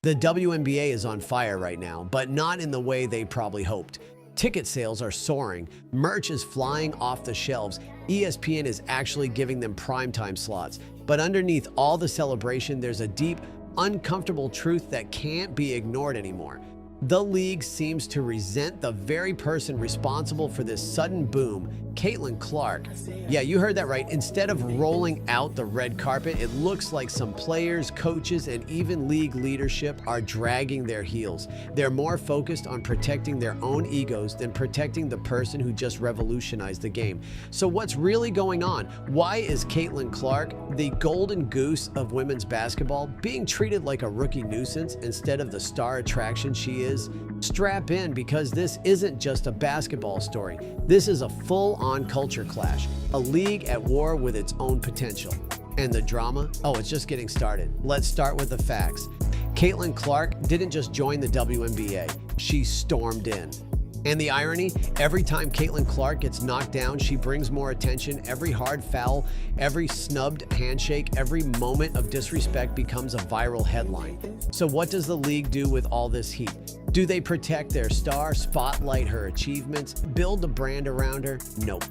The WNBA is on fire right now, but not in the way they probably hoped. Ticket sales are soaring, merch is flying off the shelves, ESPN is actually giving them primetime slots. But underneath all the celebration, there's a deep, uncomfortable truth that can't be ignored anymore. The league seems to resent the very person responsible for this sudden boom, Caitlin Clark. Yeah, you heard that right. Instead of rolling out the red carpet, it looks like some players, coaches, and even league leadership are dragging their heels. They're more focused on protecting their own egos than protecting the person who just revolutionized the game. So what's really going on? Why is Caitlin Clark, the golden goose of women's basketball, being treated like a rookie nuisance instead of the star attraction she is? Strap in, because this isn't just a basketball story. This is a full-on culture clash, a league at war with its own potential. And the drama? Oh, it's just getting started. Let's start with the facts. Caitlin Clark didn't just join the WNBA, she stormed in. And the irony, every time Caitlin Clark gets knocked down, she brings more attention. Every hard foul, every snubbed handshake, every moment of disrespect becomes a viral headline. So what does the league do with all this heat? Do they protect their star, spotlight her achievements, build a brand around her? Nope.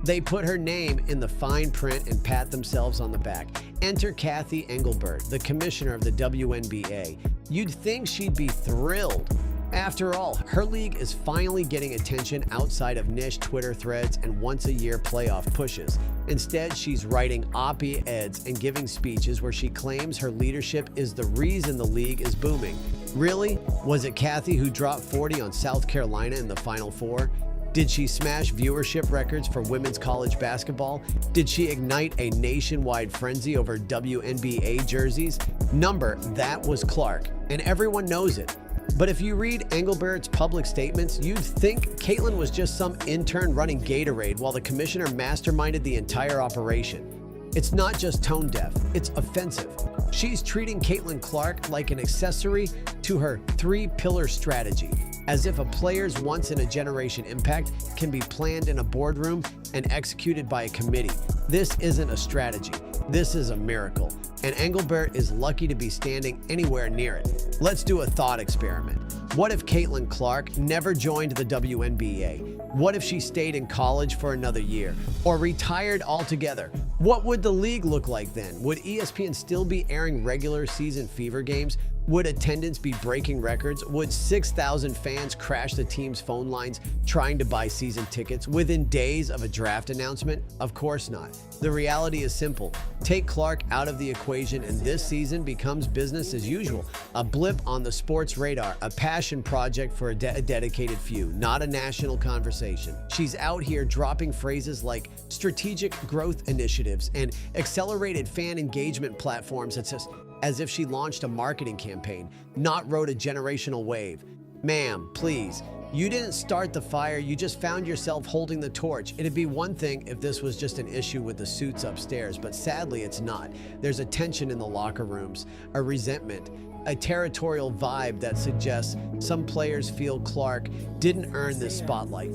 They put her name in the fine print and pat themselves on the back. Enter Cathy Engelbert, the commissioner of the WNBA. You'd think she'd be thrilled. After all, her league is finally getting attention outside of niche Twitter threads and once-a-year playoff pushes. Instead, she's writing op-eds and giving speeches where she claims her leadership is the reason the league is booming. Really? Was it Cathy who dropped 40 on South Carolina in the Final Four? Did she smash viewership records for women's college basketball? Did she ignite a nationwide frenzy over WNBA jerseys? That was Clark, and everyone knows it. But if you read Engelbert's public statements, you'd think Caitlin was just some intern running Gatorade while the commissioner masterminded the entire operation. It's not just tone deaf, it's offensive. She's treating Caitlin Clark like an accessory to her three-pillar strategy, as if a player's once-in-a-generation impact can be planned in a boardroom and executed by a committee. This isn't a strategy. This is a miracle, and Engelbert is lucky to be standing anywhere near it. Let's do a thought experiment. What if Caitlin Clark never joined the WNBA? What if she stayed in college for another year, or retired altogether? What would the league look like then? Would ESPN still be airing regular season fever games? Would attendance be breaking records? Would 6,000 fans crash the team's phone lines trying to buy season tickets within days of a draft announcement? Of course not. The reality is simple. Take Clark out of the equation and this season becomes business as usual. A blip on the sports radar, a passion project for a dedicated few, not a national conversation. She's out here dropping phrases like strategic growth initiatives and accelerated fan engagement platforms. It's just as if she launched a marketing campaign, not rode a generational wave. Ma'am, please. You didn't start the fire, you just found yourself holding the torch. It'd be one thing if this was just an issue with the suits upstairs, but sadly it's not. There's a tension in the locker rooms, a resentment, a territorial vibe that suggests some players feel Clark didn't earn this spotlight.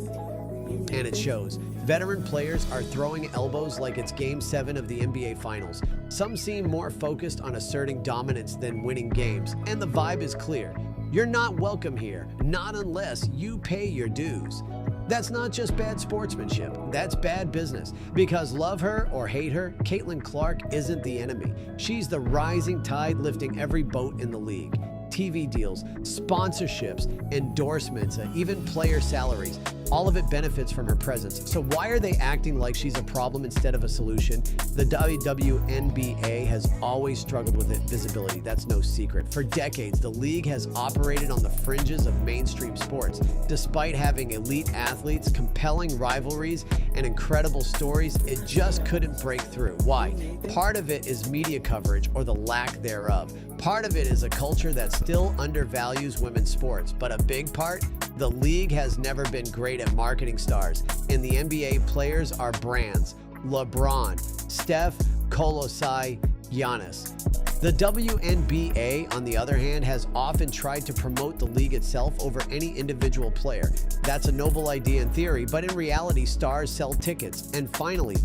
And it shows. Veteran players are throwing elbows like it's Game 7 of the NBA Finals. Some seem more focused on asserting dominance than winning games, and the vibe is clear. You're not welcome here, not unless you pay your dues. That's not just bad sportsmanship, that's bad business. Because love her or hate her, Caitlin Clark isn't the enemy. She's the rising tide lifting every boat in the league. TV deals, sponsorships, endorsements, even player salaries. All of it benefits from her presence. So why are they acting like she's a problem instead of a solution? The WNBA has always struggled with visibility. That's no secret. For decades, the league has operated on the fringes of mainstream sports. Despite having elite athletes, compelling rivalries, and incredible stories, it just couldn't break through. Why? Part of it is media coverage or the lack thereof. Part of it is a culture that still undervalues women's sports, but a big part, the league has never been great at marketing stars. In the NBA, players are brands. LeBron, Steph, Kolosai, Giannis. The WNBA, on the other hand, has often tried to promote the league itself over any individual player. That's a noble idea in theory, but in reality, stars sell tickets. And finally,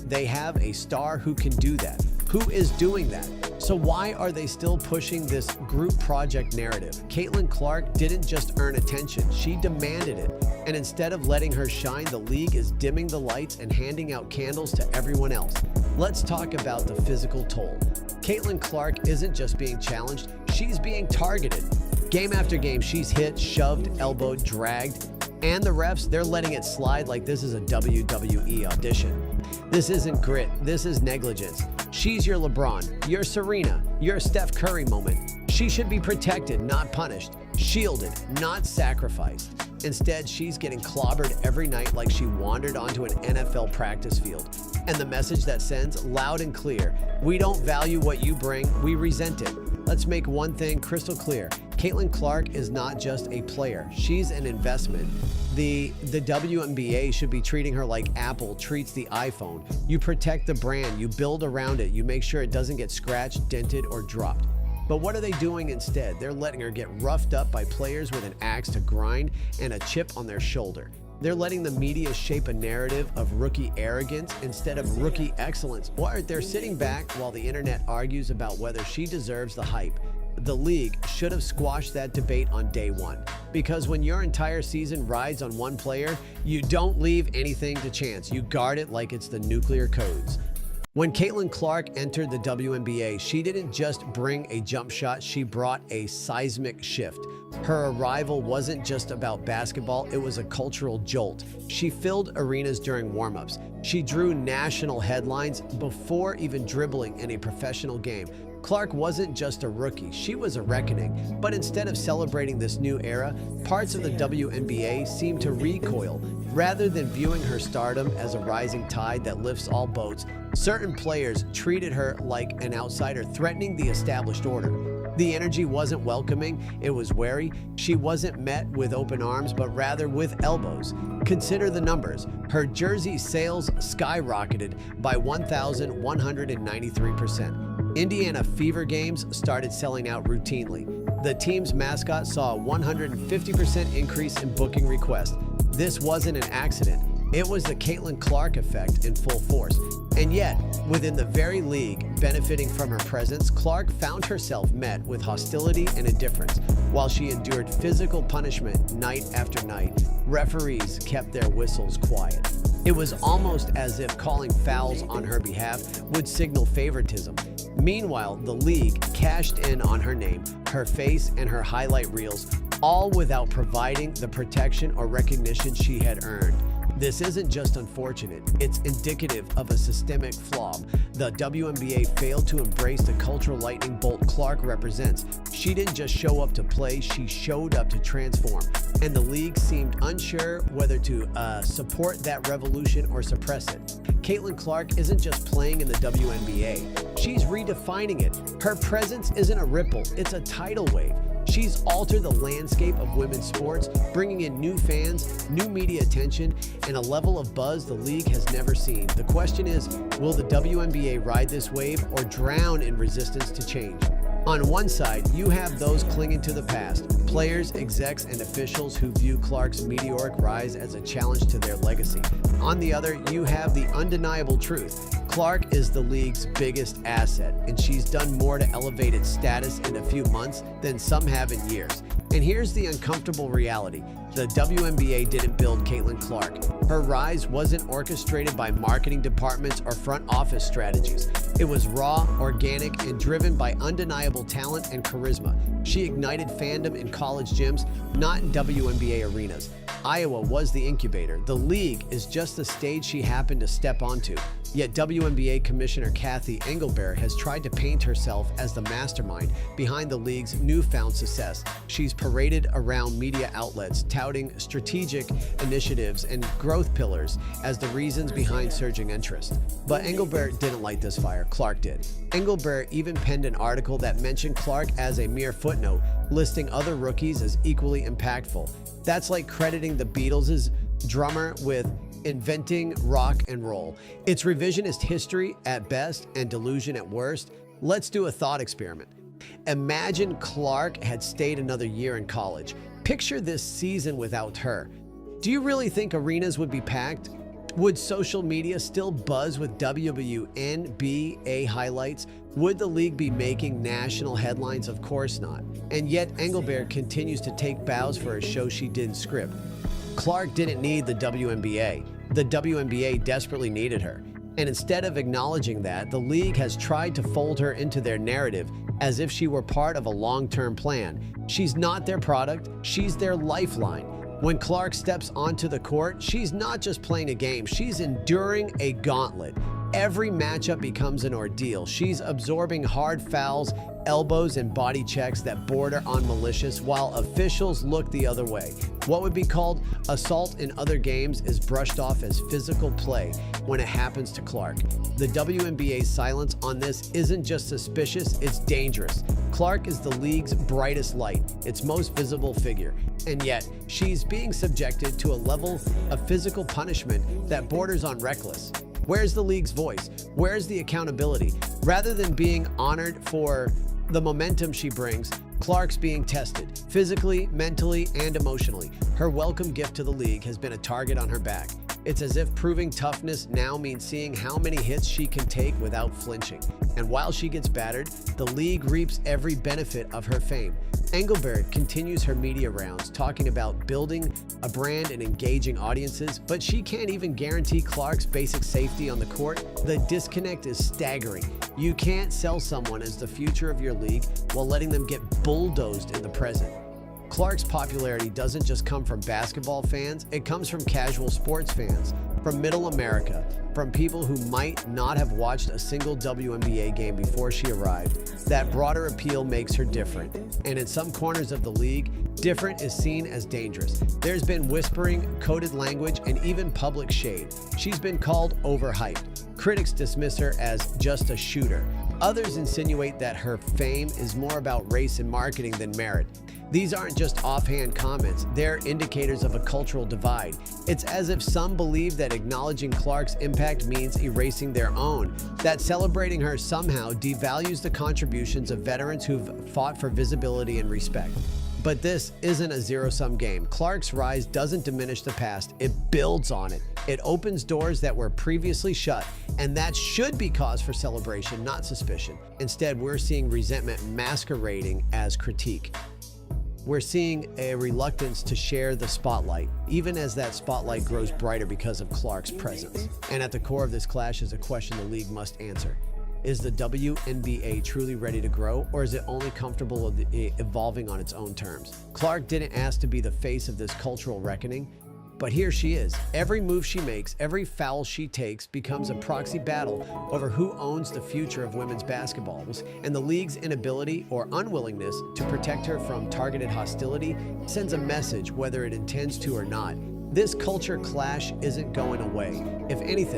they have a star who can do that. Who is doing that? So why are they still pushing this group project narrative? Caitlin Clark didn't just earn attention, she demanded it. And instead of letting her shine, the league is dimming the lights and handing out candles to everyone else. Let's talk about the physical toll. Caitlin Clark isn't just being challenged, she's being targeted. Game after game, she's hit, shoved, elbowed, dragged, and the refs, they're letting it slide like this is a WWE audition. This isn't grit, this is negligence. She's your LeBron, your Serena, your Steph Curry moment. She should be protected, not punished, shielded, not sacrificed. Instead, she's getting clobbered every night like she wandered onto an NFL practice field. And the message that sends, loud and clear, we don't value what you bring, we resent it. Let's make one thing crystal clear. Caitlin Clark is not just a player, she's an investment. The WNBA should be treating her like Apple treats the iPhone. You protect the brand, you build around it, you make sure it doesn't get scratched, dented, or dropped. But what are they doing instead? They're letting her get roughed up by players with an axe to grind and a chip on their shoulder. They're letting the media shape a narrative of rookie arrogance instead of rookie excellence. Or they're sitting back while the internet argues about whether she deserves the hype. The league should have squashed that debate on day one. Because when your entire season rides on one player, you don't leave anything to chance. You guard it like it's the nuclear codes. When Caitlin Clark entered the WNBA, she didn't just bring a jump shot, she brought a seismic shift. Her arrival wasn't just about basketball, it was a cultural jolt. She filled arenas during warm-ups. She drew national headlines before even dribbling in a professional game. Clark wasn't just a rookie, she was a reckoning. But instead of celebrating this new era, parts of the WNBA seemed to recoil. Rather than viewing her stardom as a rising tide that lifts all boats, certain players treated her like an outsider, threatening the established order. The energy wasn't welcoming, it was wary. She wasn't met with open arms, but rather with elbows. Consider the numbers. Her jersey sales skyrocketed by 1,193%. Indiana Fever games started selling out routinely. The team's mascot saw a 150% increase in booking requests. This wasn't an accident. It was the Caitlin Clark effect in full force. And yet, within the very league benefiting from her presence, Clark found herself met with hostility and indifference. While she endured physical punishment night after night, referees kept their whistles quiet. It was almost as if calling fouls on her behalf would signal favoritism. Meanwhile, the league cashed in on her name, her face, and her highlight reels, all without providing the protection or recognition she had earned. This isn't just unfortunate, it's indicative of a systemic flaw. The WNBA failed to embrace the cultural lightning bolt Clark represents. She didn't just show up to play, she showed up to transform. And the league seemed unsure whether to support that revolution or suppress it. Caitlin Clark isn't just playing in the WNBA, she's redefining it. Her presence isn't a ripple, it's a tidal wave. She's altered the landscape of women's sports, bringing in new fans, new media attention, and a level of buzz the league has never seen. The question is, will the WNBA ride this wave or drown in resistance to change? On one side, you have those clinging to the past, players, execs, and officials who view Clark's meteoric rise as a challenge to their legacy. On the other, you have the undeniable truth. Clark is the league's biggest asset, and she's done more to elevate its status in a few months than some have in years. And here's the uncomfortable reality. The WNBA didn't build Caitlin Clark. Her rise wasn't orchestrated by marketing departments or front office strategies. It was raw, organic, and driven by undeniable talent and charisma. She ignited fandom in college gyms, not in WNBA arenas. Iowa was the incubator. The league is just the stage she happened to step onto. Yet WNBA Commissioner Cathy Engelbert has tried to paint herself as the mastermind behind the league's newfound success. She's paraded around media outlets, touting strategic initiatives and growth pillars as the reasons behind surging interest. But Engelbert didn't light this fire, Clark did. Engelbert even penned an article that mentioned Clark as a mere footnote, listing other rookies as equally impactful. That's like crediting the Beatles' drummer with inventing rock and roll. It's revisionist history at best and delusion at worst. Let's do a thought experiment. Imagine Clark had stayed another year in college. Picture this season without her. Do you really think arenas would be packed? Would social media still buzz with WNBA highlights? Would the league be making national headlines? Of course not. And yet Engelbert continues to take bows for a show she didn't script. Clark didn't need the WNBA. The WNBA desperately needed her. And instead of acknowledging that, the league has tried to fold her into their narrative as if she were part of a long-term plan. She's not their product, she's their lifeline. When Clark steps onto the court, she's not just playing a game, she's enduring a gauntlet. Every matchup becomes an ordeal. She's absorbing hard fouls, elbows, and body checks that border on malicious, while officials look the other way. What would be called assault in other games is brushed off as physical play when it happens to Clark. The WNBA's silence on this isn't just suspicious, it's dangerous. Clark is the league's brightest light, its most visible figure, and yet she's being subjected to a level of physical punishment that borders on reckless. Where's the league's voice? Where's the accountability? Rather than being honored for the momentum she brings, Clark's being tested, physically, mentally, and emotionally. Her welcome gift to the league has been a target on her back. It's as if proving toughness now means seeing how many hits she can take without flinching. And while she gets battered, the league reaps every benefit of her fame. Engelbert continues her media rounds, talking about building a brand and engaging audiences, but she can't even guarantee Clark's basic safety on the court. The disconnect is staggering. You can't sell someone as the future of your league while letting them get bulldozed in the present. Clark's popularity doesn't just come from basketball fans, it comes from casual sports fans, from middle America, from people who might not have watched a single WNBA game before she arrived. That broader appeal makes her different. And in some corners of the league, different is seen as dangerous. There's been whispering, coded language, and even public shade. She's been called overhyped. Critics dismiss her as just a shooter. Others insinuate that her fame is more about race and marketing than merit. These aren't just offhand comments, they're indicators of a cultural divide. It's as if some believe that acknowledging Clark's impact means erasing their own, that celebrating her somehow devalues the contributions of veterans who've fought for visibility and respect. But this isn't a zero-sum game. Clark's rise doesn't diminish the past, it builds on it. It opens doors that were previously shut, and that should be cause for celebration, not suspicion. Instead, we're seeing resentment masquerading as critique. We're seeing a reluctance to share the spotlight, even as that spotlight grows brighter because of Clark's presence. And at the core of this clash is a question the league must answer. Is the WNBA truly ready to grow, or is it only comfortable with evolving on its own terms? Clark didn't ask to be the face of this cultural reckoning, but here she is. Every move she makes, every foul she takes becomes a proxy battle over who owns the future of women's basketball, and the league's inability or unwillingness to protect her from targeted hostility sends a message whether it intends to or not. This culture clash isn't going away. If anything,